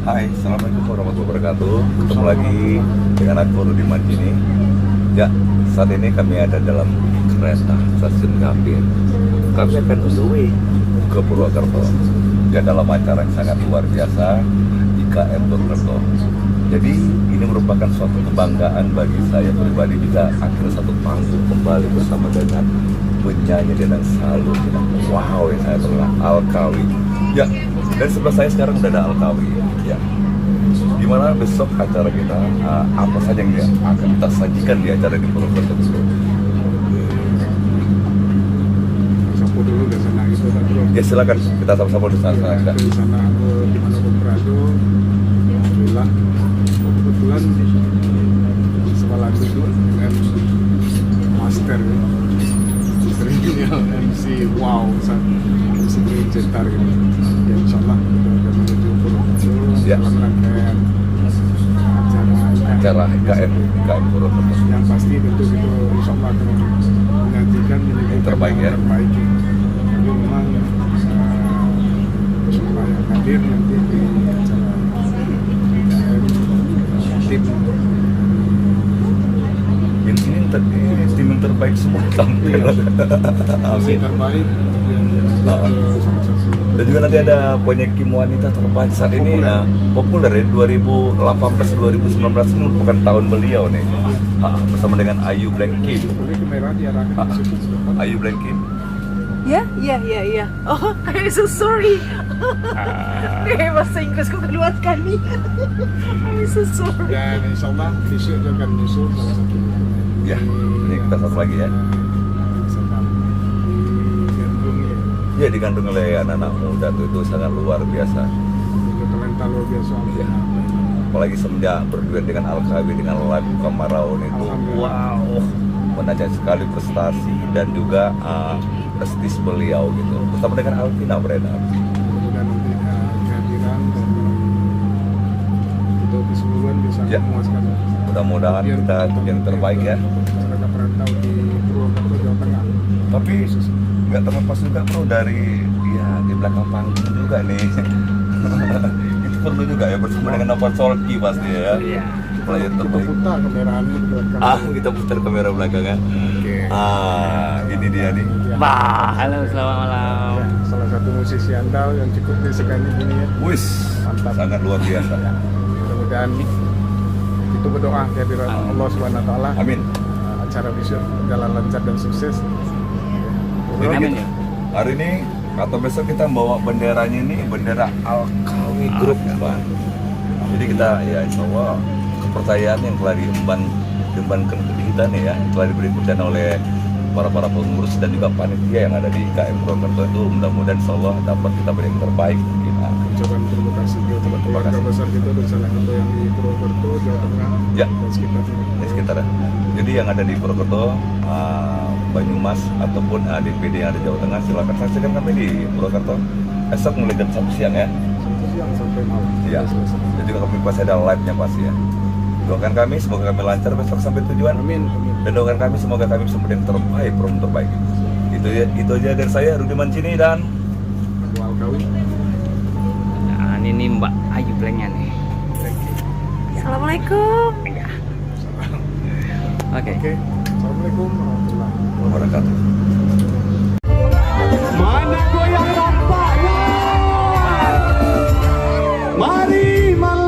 Hai, Assalamualaikum warahmatullahi wabarakatuh. Ketemu lagi dengan aku Rudi Manjini. Ya, saat ini kami ada dalam kereta stasiun Gambir. Kami akan on the way ke Purwokerto. Ya, dalam acara yang sangat luar biasa, IKM Purwokerto. Jadi ini merupakan suatu kebanggaan bagi saya pribadi juga akhirnya satu panggung kembali bersama dengan penyanyi dan selalu wow yang saya kenal Alkawi. Ya, dan sebelah saya sekarang udah ada Alkawi. Ya, gimana besok acara kita? Apa saja yang akan kita sajikan di acara di Purwokerto tersebut? Sapu dulu ke sana itu kan bro. Ya silakan kita sama-sama di sana. Di sana aku dimanapun berada, alhamdulillah kebetulan sekolah itu dengan master seringnya MC wow MC cetar gitu. Ya insyaallah kita akan menuju Purwokerto Ya. dalam rangkaian Acara IKM Purwokerto. yang pasti tentu itu insyaallah akan menyajikan Yang terbaik ya. terbaik. Tapi memang supaya hadir nanti di acara tim Ini tim yang terbaik semua tampil. Amin. terbaik Dan juga nanti ada penyekim wanita terbaik saat ini populer ya 2018-2019 ini merupakan tahun beliau nih. Bersama dengan Ayu Blackkin. boleh kamera diarahkan ke situ depan. Ayu Blackkin. Ya. Oh, I'm so sorry. Bahasa Inggrisku kedua sekali. I'm so sorry. Dan insyaallah besok dia akan menyusul salah satu Ya, ini kita satu lagi ya. misalkan di Gandung ya Ya, digandung oleh anak-anak muda itu sangat luar biasa. juga talenta luar biasa. Ya. Apalagi semenjak berduet dengan Alkawi dengan lagu Kamaraun itu wow, menajam sekali prestasi dan juga prestis beliau gitu. Bersama dengan Alvina beredar. Mudah-mudahan nanti kehadiran dan untuk keseluruhan bisa Ya. memuaskan Mudah-mudahan kita yang terbaik ya. masyarakat perantau di Purwokerto Jawa Tengah. Tapi nggak terlepas juga bro dari ya di belakang panggung juga nih. Itu perlu juga ya bersama dengan Nova Solki pasti ya. Iya. Pelayan Kita terbaik. putar kameraannya di belakang. Kita putar kamera belakang kan. Oke. Ini dia nih. Halo, selamat malam. Ya, salah satu musisi andal yang cukup disegani gini ya. Wis, Mantap. sangat luar biasa. Mudah-mudahan itu berdoa kehadiran Allah Subhanahu wa taala. Amin. Acara besok jalan lancar dan sukses. Jadi Amin kita, ya. hari ini atau besok kita bawa benderanya ini bendera Alkawi Group Bang. Jadi kita ya insya Allah kepercayaan yang telah diembankan ke kita nih ya, yang telah diberikan oleh para pengurus dan juga panitia yang ada di IKM Purwokerto itu mudah-mudahan insya Allah dapat kita beri yang terbaik kita. Ucapan terima kasih kepada keluarga besar kita dan salah satu yang di Purwokerto, Jawa Tengah Ya. dan sekitarnya. Di sekitar. Jadi yang ada di Purwokerto, Banyumas ataupun DPD yang ada di Jawa Tengah silakan saksikan kami di Purwokerto esok mulai jam 1 siang ya. Satu siang sampai malam. Iya. Selesai. Dan juga kami pasti ada live-nya pasti ya. Doakan kami semoga kami lancar besok sampai tujuan. Amin. Amin. Dan doakan kami semoga kami bisa menjadi yang terbaik, program terbaik. Itu aja dari saya Rudi Mancini dan Aku Alkawi. Nah, ini Mbak Ayu Blengnya nih. Assalamualaikum. Oke. Oke. Assalamualaikum warahmatullahi wabarakatuh. wabarakatuh. Mana goyang nampaknya? Mari malam